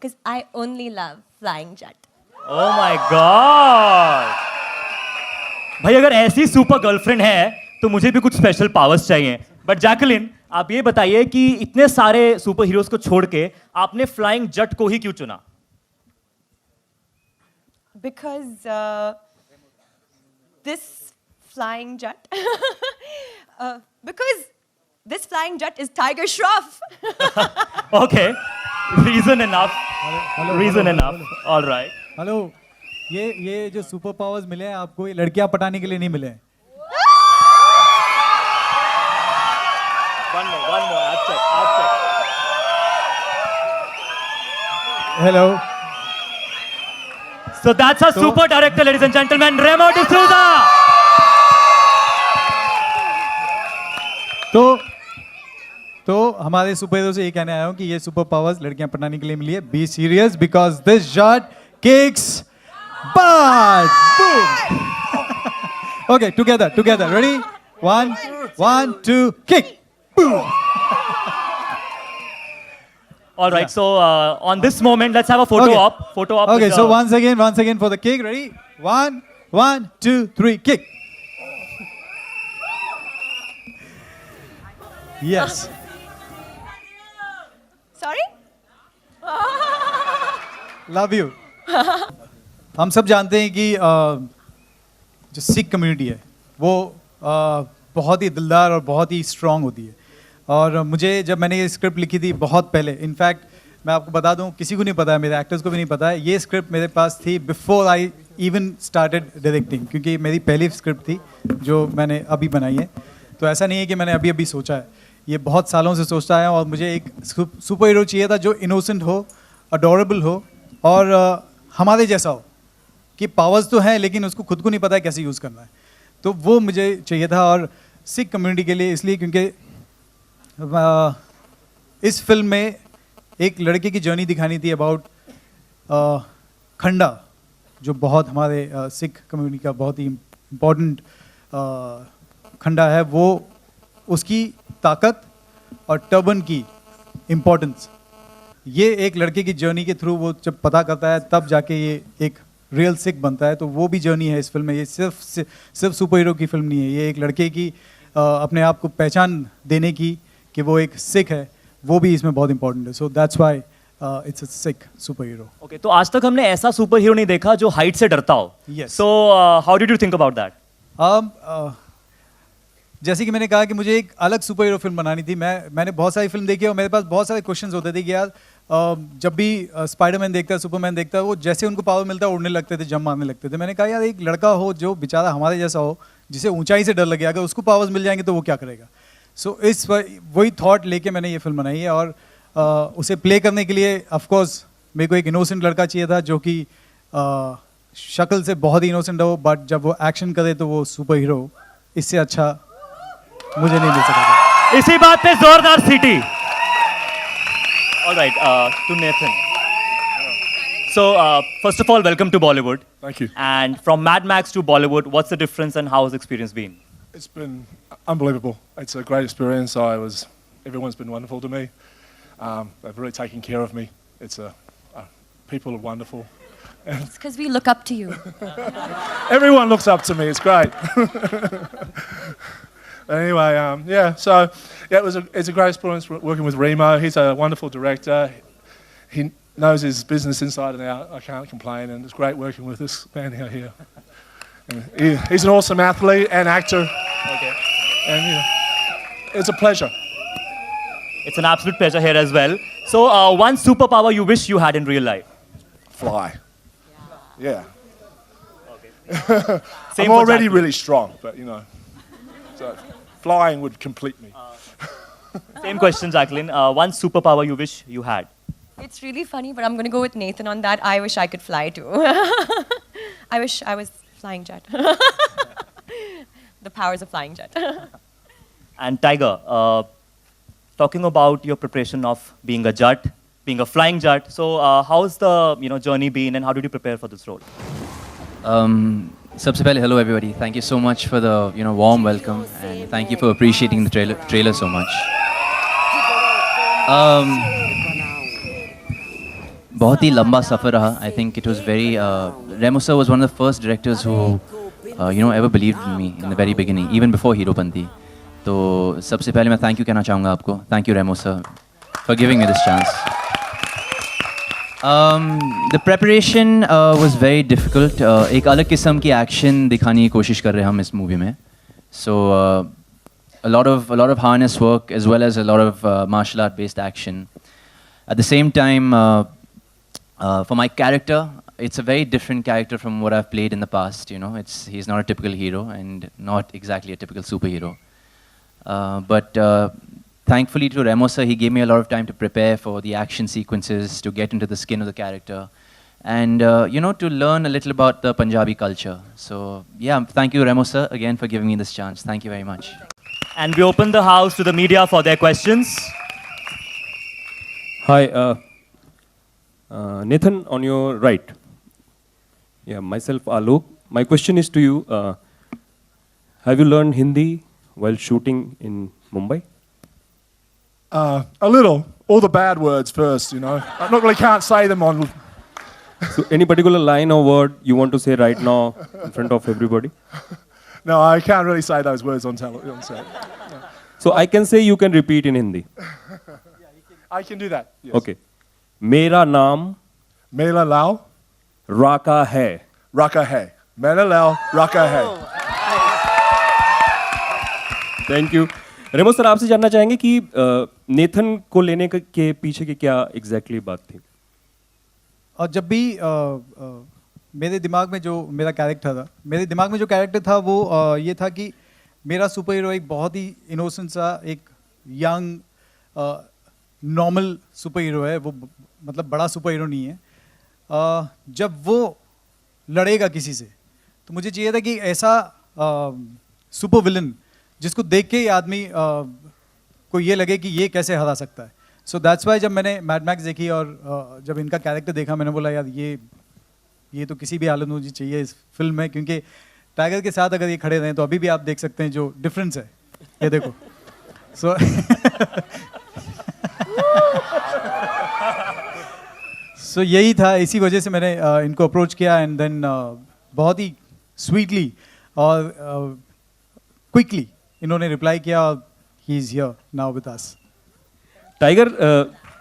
because I only love flying jet. Oh my God! भाई अगर ऐसी सुपर गर्लफ्रेंड है तो मुझे भी कुछ स्पेशल पावर्स चाहिए. बट जैकलिन, आप ये बताइए कि इतने सारे सुपर हीरोज को छोड़ के आपने फ्लाइंग जट को ही क्यों चुना? Because this flying jet, because this flying jet is Tiger Shroff. Okay, reason enough. Reason enough. All right. Hello, ये जो सुपर पावर्स मिले हैं आपको, ये लड़कियां पटाने के लिए नहीं मिले हैं. One more. I'll check. Hello. So that's our super director, ladies and gentlemen, Remo D'Souza. तो हमारे सुपर हीरो से ये कहने आया हूँ कि ये सुपर पावर्स लड़कियां पटाने के लिए मिली है. Be serious because this jut kicks butt. Boom. Okay, together. Ready? One, two, kick. Boom. All right. So on this moment, let's have a photo Okay. op. Photo op. Okay, with so the- once again for the kick. Ready? One, two, three, kick. Yes. Sorry? Love you. हम सब जानते हैं कि जो Sikh community है वो बहुत ही दिलदार और बहुत ही स्ट्रांग होती है. और मुझे जब मैंने ये स्क्रिप्ट लिखी थी बहुत पहले, इनफैक्ट मैं आपको बता दूं, किसी को नहीं पता है, मेरे एक्टर्स को भी नहीं पता है, ये स्क्रिप्ट मेरे पास थी before I even started directing, क्योंकि मेरी पहली स्क्रिप्ट थी जो मैंने अभी बनाई है. तो ऐसा नहीं है कि मैंने अभी सोचा है, ये बहुत सालों से सोचता है. और मुझे एक सुपर हीरो चाहिए था जो इनोसेंट हो, अडोरेबल हो और हमारे जैसा हो, कि पावर्स तो हैं लेकिन उसको खुद को नहीं पता है कैसे यूज़ करना है. तो वो मुझे चाहिए था. और सिख कम्युनिटी के लिए इसलिए क्योंकि इस फिल्म में एक लड़के की जर्नी दिखानी थी अबाउट खंडा, जो बहुत हमारे सिख कम्युनिटी का बहुत ही इम्पोर्टेंट खंडा है. वो उसकी ताकत और टर्बन की इम्पोर्टेंस, ये एक लड़के की जर्नी के थ्रू वो जब पता करता है तब जाके ये एक रियल सिख बनता है. तो वो भी जर्नी है इस फिल्म में. ये सिर्फ सुपर हीरो की फिल्म नहीं है, ये एक लड़के की अपने आप को पहचान देने की कि वो एक सिख है, वो भी इसमें बहुत इंपॉर्टेंट है. So that's why it's a Sikh super hero. Okay, तो आज तक हमने ऐसा सुपर हीरो नहीं देखा जो हाइट से डरता हो. Yes. So how did you think about that? जैसे कि मैंने कहा कि मुझे एक अलग सुपर हीरो फिल्म बनानी थी. मैंने बहुत सारी फिल्म देखी और मेरे पास बहुत सारे क्वेश्चंस होते थे कि यार जब भी स्पाइडरमैन देखता है, सुपरमैन देखता है, वो जैसे उनको पावर मिलता है उड़ने लगते थे, जंप मारने लगते थे. मैंने कहा यार एक लड़का हो जो बेचारा हमारे जैसा हो, जिसे ऊंचाई से डर लगे, अगर उसको पावर्स मिल जाएंगे तो वो क्या करेगा. सो वही थॉट लेके मैंने ये फिल्म बनाई है. और उसे प्ले करने के लिए ऑफकोर्स मेरे को एक इनोसेंट लड़का चाहिए था जो कि शक्ल से बहुत ही इनोसेंट हो, बट जब वो एक्शन करे तो वो सुपर हीरो. इससे अच्छा मुझे नहीं मिल सका था. इसी बात पे जोरदार सीटी. All right, to Nathan. So first of all, welcome to Bollywood. Thank you. And from Mad Max to Bollywood, what's the difference and how has the experience been? It's been unbelievable. It's a great experience. Everyone's been wonderful to me. They've really taken care of me. People are wonderful. It's because we look up to you. Everyone looks up to me. It's great. Anyway, it's a great experience working with Remo. He's a wonderful director. He knows his business inside and out. I can't complain, and it's great working with this man here. And he's an awesome athlete and actor. Okay. And it's a pleasure. It's an absolute pleasure here as well. So one superpower you wish you had in real life? Fly. Yeah. Same I'm for already Jackie. really strong, but so flying would complete me. Same question, Jacqueline. One superpower you wish you had? It's really funny, but I'm going to go with Nathan on that. I wish I could fly too. I wish I was flying jet. The powers of flying jet. And Tiger, talking about your preparation of being a jut, being a flying jut. So how's the journey been, and how did you prepare for this role? सबसे पहले hello everybody. Thank you so much for the warm welcome, and thank you for appreciating the trailer so much. बहुत ही लंबा सफ़र रहा. I think it was very Remo sir was one of the first directors who ever believed in me in the very beginning, even before Heropanti. तो सबसे पहले मैं thank you कहना चाहूँगा आपको. Thank you Remo sir for giving me this chance. The preparation was very difficult. एक अलग किस्म की action दिखाने की कोशिश कर रहे हैं हम इस movie में. So a lot of harness work as well as a lot of martial art based action. At the same time, for my character, it's a very different character from what I've played in the past. He's not a typical hero and not exactly a typical superhero. But thankfully to Remo sir, he gave me a lot of time to prepare for the action sequences, to get into the skin of the character, and to learn a little about the Punjabi culture. So yeah, thank you Remo sir again for giving me this chance. Thank you very much. And we open the house to the media for their questions. Hi, Nathan, on your right. Yeah, myself, Alok. My question is to you. Have you learned Hindi while shooting in Mumbai? A little. All the bad words first, I not really can't say them on. So, any particular line or word you want to say right now in front of everybody? No, I can't really say those words on television. So, I can say you can repeat in Hindi. I can do that. Yes. Okay. मेरा नाम Mela Lao, राका है. Raka Hai. Mela Lao, Raka Hai. Thank you. Remo sir, आपसे जानना चाहेंगे कि Nathan को लेने के पीछे की क्या एग्जैक्टली बात थी? और जब भी मेरे दिमाग में जो मेरा कैरेक्टर था वो ये था कि मेरा सुपर हीरो एक बहुत ही इनोसेंट सा एक यंग नॉर्मल सुपर हीरो है. वो मतलब बड़ा सुपर हीरो नहीं है. जब वो लड़ेगा किसी से तो मुझे चाहिए था कि ऐसा सुपर विलन जिसको देख के ही आदमी को ये लगे कि ये कैसे हरा सकता है. सो दैट्स वाई जब मैंने मैड मैक्स देखी और जब इनका कैरेक्टर देखा मैंने बोला यार ये तो किसी भी हालत में मुझे चाहिए इस फिल्म में, क्योंकि टाइगर के साथ अगर ये खड़े रहें तो अभी भी आप देख सकते हैं जो डिफरेंस है. ये देखो. सो सो यही था, इसी वजह से मैंने इनको अप्रोच किया एंड देन बहुत ही स्वीटली और क्विकली इन्होंने रिप्लाई किया. He is here now with us. Tiger,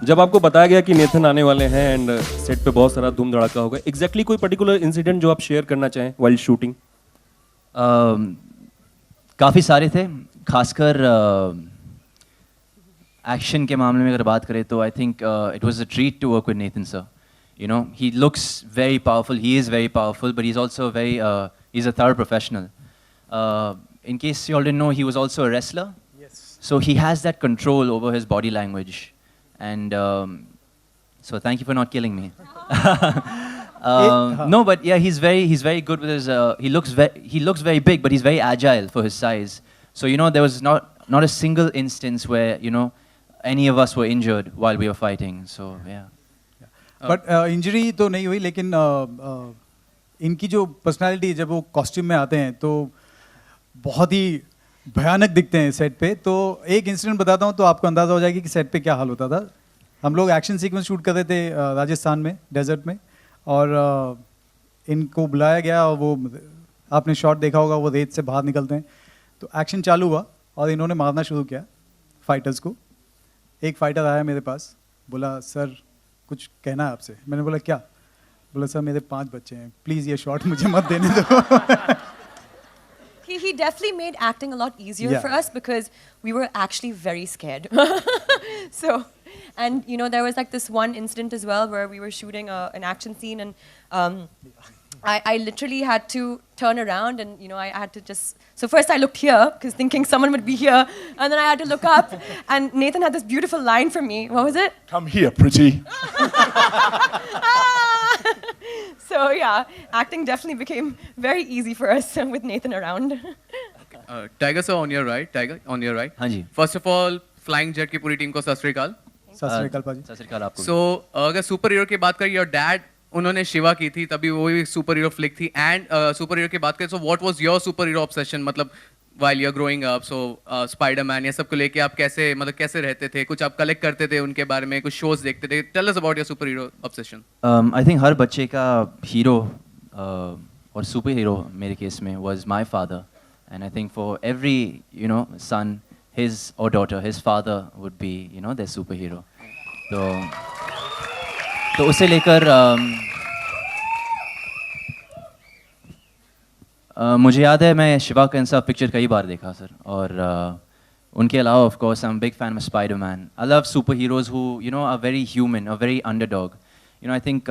जब आपको बताया गया कि नेथन आने वाले हैं एंड सेट पे बहुत सारा धूम धड़ाका होगा, एग्जैक्टली कोई पर्टिकुलर इंसिडेंट जो आप शेयर करना चाहें वाइल शूटिंग? काफ़ी सारे थे, खासकर एक्शन के मामले में अगर बात करें तो I think it was a treat to work with Nathan sir. He looks very powerful, he is very powerful, but he's also he's a thorough professional. In case you all didn't know, he was also a wrestler. Yes. So he has that control over his body language. And so thank you for not killing me. No, but yeah, he's very good with his, he looks very big, but he's very agile for his size. So, there was not a single instance where, any of us were injured while we were fighting. So, yeah. But injury तो नहीं हुई, लेकिन इनकी जो personality जब वो costume में आते हैं तो बहुत ही भयानक दिखते हैं सेट पे. तो एक इंसिडेंट बताता हूँ तो आपको अंदाज़ा हो जाएगी कि सेट पे क्या हाल होता था. हम लोग एक्शन सीक्वेंस शूट कर रहे थे राजस्थान में डेजर्ट में, और इनको बुलाया गया और वो आपने शॉट देखा होगा, वो रेत से बाहर निकलते हैं. तो एक्शन चालू हुआ और इन्होंने मारना शुरू किया फाइटर्स को. एक फाइटर आया मेरे पास, बोला सर कुछ कहना है आपसे. मैंने बोला क्या? बोला सर मेरे 5 बच्चे हैं, प्लीज़ ये शॉट मुझे मत देने दो. He definitely made acting a lot easier Yeah. for us because we were actually very scared. So, and there was like this one incident as well where we were shooting an action scene, and I literally had to turn around and I had to just, so first I looked here because thinking someone would be here, and then I had to look up and Nathan had this beautiful line for me. What was it? Come here, pretty. So yeah, acting definitely became very easy for us with Nathan around. Tiger sir, on your right. Tiger, on your right. हाँ जी. First of all, Flying Jet की पूरी team को सत श्री अकाल. सत श्री अकाल पाजी. सत श्री अकाल आपको. So अगर सुपर हीरो की बात करें, योर डैड उन्होंने शिवा की थी, तभी वो भी सुपर हीरो फ्लिक थी. एंड सुपर हीरो की बात करें, so what was your super hero obsession? मतलब while you're growing up, so Spider-Man ये सब को लेके आप कैसे मतलब कैसे रहते थे, कुछ आप कलेक्ट करते थे उनके बारे में, कुछ शोज देखते थे? Tell us about your superhero obsession. I think हर बच्चे का हीरो और सुपर हीरो मेरे केस में was my father, and I think for every son, his or daughter, his father would be their superhero. तो उसे लेकर मुझे याद है मैं शिवा कंसा पिक्चर कई बार देखा सर, और उनके अलावा of course I am big fan of Spiderman. I love super heroes who are very human, are very underdog. I think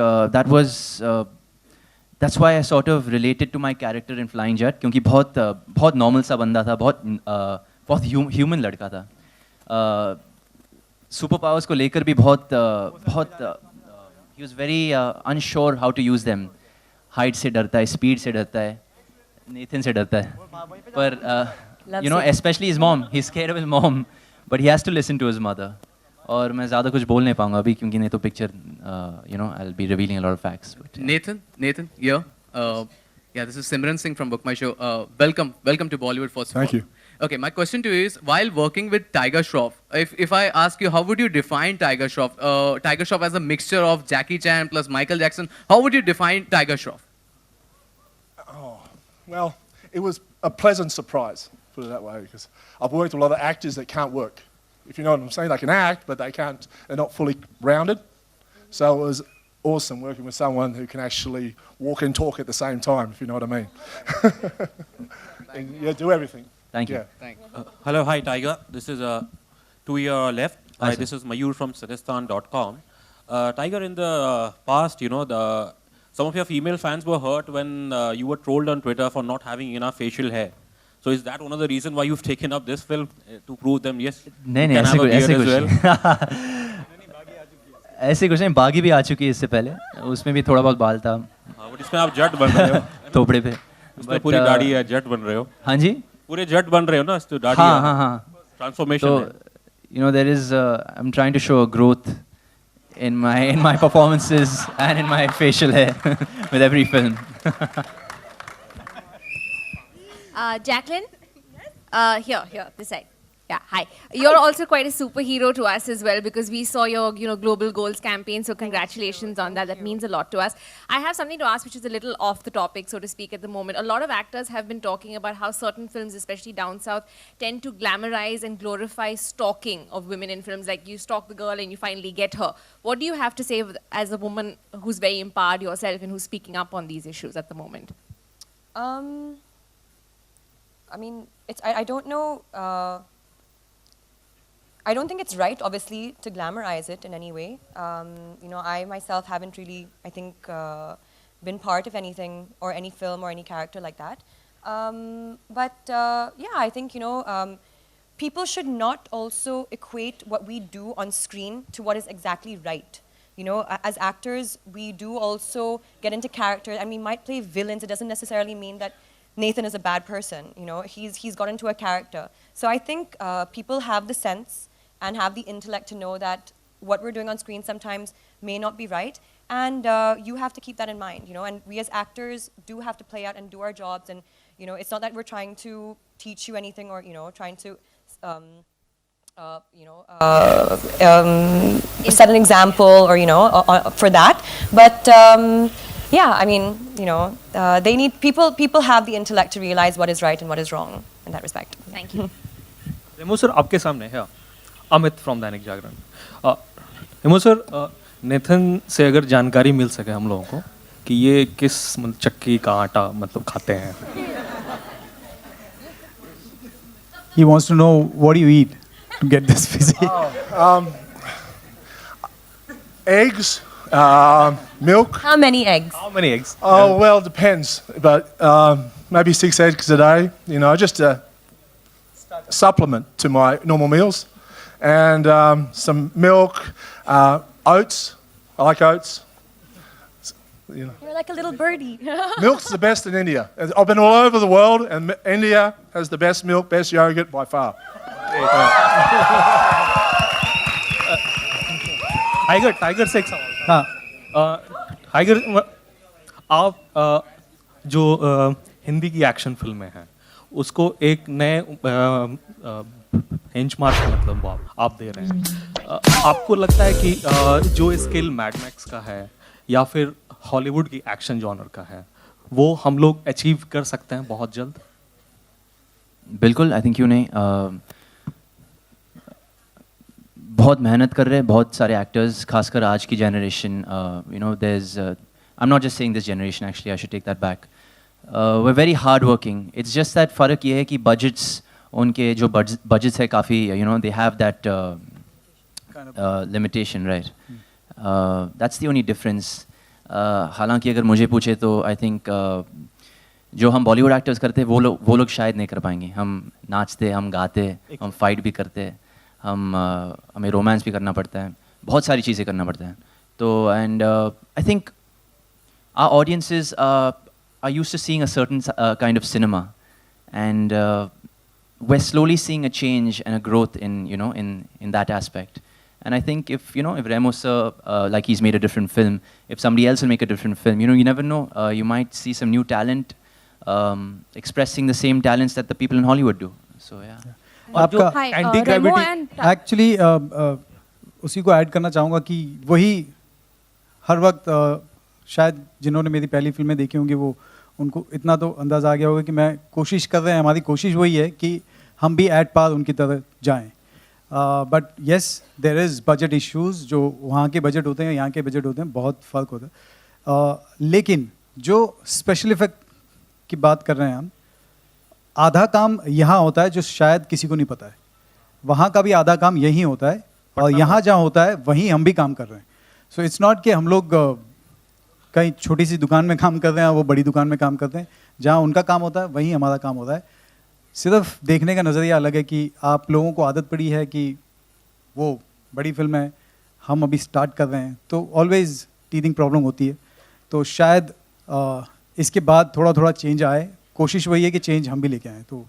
that's why I sort of related to my character in Flying Jatt, क्योंकि बहुत normal सा बंदा था, बहुत human लड़का था. Super powers को लेकर भी बहुत ही was very unsure how to use them. Height से डरता है, स्पीड से डरता है, नेथन से डरता है, पर especially his mom, he's scared of his mom, but he has to listen to his mother. और मैं ज़्यादा कुछ बोल नहीं पाऊंगा अभी, क्योंकि नहीं तो picture I'll be revealing a lot of facts. But, Nathan, yeah. Yeah, this is Simran Singh from Book My Show. Welcome to Bollywood first of all. Thank you. Okay, my question to you is, while working with Tiger Shroff, if I ask you, how would you define Tiger Shroff? Tiger Shroff as a mixture of Jackie Chan plus Michael Jackson. How would you define Tiger Shroff? Well, it was a pleasant surprise, put it that way, because I've worked with a lot of actors that can't work. If you know what I'm saying, they can act, but they're not fully rounded. So it was awesome working with someone who can actually walk and talk at the same time, if you know what I mean. And, yeah, do everything. thank you. Yeah. Hello, hi Tiger. This is to your left. Hi, sir. This is Mayur from Satistan.com. Tiger, in the past, some of your female fans were hurt when you were trolled on Twitter for not having enough facial hair. So is that one of the reasons why you've taken up this film to prove them yes? नहीं ऐसे कुछ ऐसे कुछ नहीं. बागी भी आ चुकी है इससे पहले, उसमें भी थोड़ा बहुत बाल था. हाँ, but इसमें आप जट बन रहे हो. थोपड़े पे. इसमें पूरी दाढ़ी है, जट बन रहे हो. हाँ जी. पूरे जट बन रहे हो ना, इस तो दाढ़ी. हाँ. ट्रांसफॉर्मेशन तो there is I'm trying to show a growth in my performances and in my facial hair with every film. Jacqueline? Here, this side. Yeah, hi. You're also quite a superhero to us as well, because we saw your, Global Goals campaign. So congratulations on that. That means a lot to us. I have something to ask, which is a little off the topic, so to speak, at the moment. A lot of actors have been talking about how certain films, especially down south, tend to glamorize and glorify stalking of women in films. Like you stalk the girl and you finally get her. What do you have to say as a woman who's very empowered yourself and who's speaking up on these issues at the moment? I mean, I don't know. I don't think it's right, obviously, to glamorize it in any way. I myself haven't really, I think, been part of anything or any film or any character like that. Yeah, I think, people should not also equate what we do on screen to what is exactly right. As actors, we do also get into characters, and we might play villains. It doesn't necessarily mean that Nathan is a bad person. He's got into a character. So I think people have the sense and have the intellect to know that what we're doing on screen sometimes may not be right, and you have to keep that in mind. And we as actors do have to play out and do our jobs, and it's not that we're trying to teach you anything or trying to set an example or for that, but yeah, I mean, they need people have the intellect to realize what is right and what is wrong in that respect. Thank you. Remo sir आपके सामने है Amit from Dainik Jagran. Remo sir, Nathan से अगर जानकारी मिल सके हम लोगों को कि ये किस चक्की का आटा खाते हैं. He wants to know what do you eat to get this physique. Eggs, milk. How many eggs? How many eggs? Oh, well, it depends, but maybe 6 eggs a day, just a supplement to my normal meals. And some milk, oats. I like oats. You're like a little birdie. Milk's the best in India. I've been all over the world, and India has the best milk, best yogurt by far. Tiger से एक सवाल. हाँ. Tiger, आप जो हिंदी की action फिल्में हैं उसको एक नए बेंचमार्क मतलब वो आप दे रहे हैं। आपको लगता है कि जो स्किल मैड मैक्स का है या फिर हॉलीवुड की एक्शन जॉनर का है वो हम लोग अचीव कर सकते हैं बहुत जल्द? बिल्कुल, आई थिंक क्यों नहीं। बहुत मेहनत कर रहे हैं बहुत सारे एक्टर्स, खासकर आज की generation. You know there is, I am not just saying this generation, actually I should take that back. We are very hard working. It's just that फ़र्क ये है कि बजट्स, उनके जो बजट्स है काफ़ी, you know they have that limitation, right? That's the only difference. हालांकि अगर मुझे पूछे तो आई थिंक जो हम बॉलीवुड एक्टर्स करते हैं वो लोग शायद नहीं कर पाएंगे। हम नाचते, हम गाते, हम फाइट भी करते, हमें रोमांस भी करना पड़ता है, बहुत सारी चीज़ें करना पड़ता है। तो and I think our audiences are used to seeing a certain kind of cinema, and we're slowly seeing a change and a growth in, you know, in that aspect. And I think if, you know, if Remo sir, like he's made a different film, if somebody else will make a different film, you know, you never know, you might see some new talent expressing the same talents that the people in Hollywood do. So yeah. आपका Hi, anti Remo gravity and actually उसी को add करना चाहूँगा कि वही हर वक्त शायद जिन्होंने मेरी पहली फिल्में देखी होंगी वो उनको इतना तो अंदाज़ा आ गया होगा कि मैं कोशिश कर रहे हैं, हमारी कोशिश वही है कि हम भी एट पार उनकी तरह जाएं। But yes there is budget issues, जो वहाँ के बजट होते हैं यहाँ के बजट होते हैं, बहुत फ़र्क होता है। लेकिन जो स्पेशल इफेक्ट की बात कर रहे हैं हम, आधा काम यहाँ होता है जो शायद किसी को नहीं पता है, वहाँ का भी आधा काम यहीं होता है, और यहाँ जहाँ होता है वहीं हम भी काम कर रहे हैं। सो इट्स नॉट कि हम लोग कहीं छोटी सी दुकान में काम कर रहे हैं वो बड़ी दुकान में काम करते हैं, जहाँ उनका काम होता है वहीं हमारा काम होता है। सिर्फ देखने का नज़रिया अलग है कि आप लोगों को आदत पड़ी है कि वो बड़ी फिल्म है, हम अभी स्टार्ट कर रहे हैं, तो ऑलवेज़ टीथिंग प्रॉब्लम होती है। तो शायद इसके बाद थोड़ा थोड़ा चेंज आए, कोशिश वही है कि चेंज हम भी लेके आएँ। तो